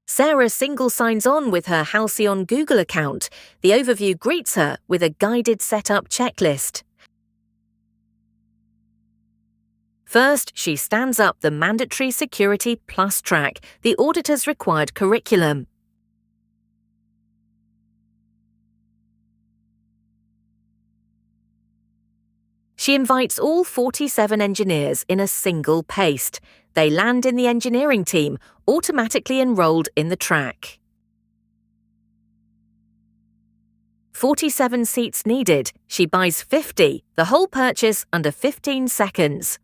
Sarah single signs on with her Halcyon Google account. The overview greets her with a guided setup checklist. First, she stands up the Mandatory Security Plus track, the auditor's required curriculum. She invites all 47 engineers in a single paste. They land in the engineering team, automatically enrolled in the track. 47 seats needed. She buys 50, the whole purchase under 15 seconds.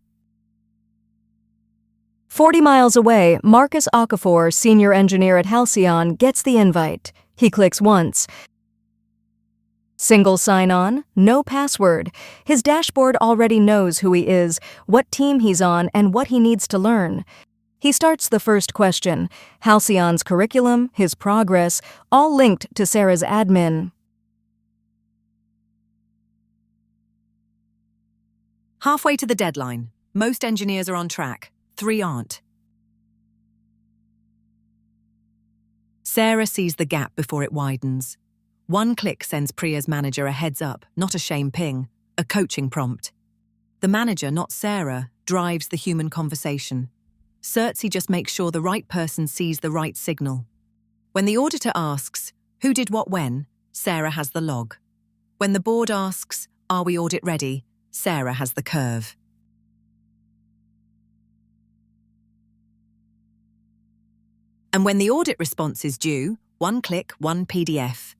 40 miles away, Marcus Okafor, senior engineer at Halcyon, gets the invite. He clicks once. Single sign-on, no password. His dashboard already knows who he is, what team he's on, and what he needs to learn. He starts the first question, Halcyon's curriculum, his progress, all linked to Sarah's admin. Halfway to the deadline. Most engineers are on track. 3 aren't. Sarah sees the gap before it widens. 1 click sends Priya's manager a heads up, not a shame ping, a coaching prompt. The manager, not Sarah, drives the human conversation. Certcy just makes sure the right person sees the right signal. When the auditor asks, who did what when, Sarah has the log. When the board asks, are we audit ready, Sarah has the curve. And when the audit response is due, 1 click, 1 PDF.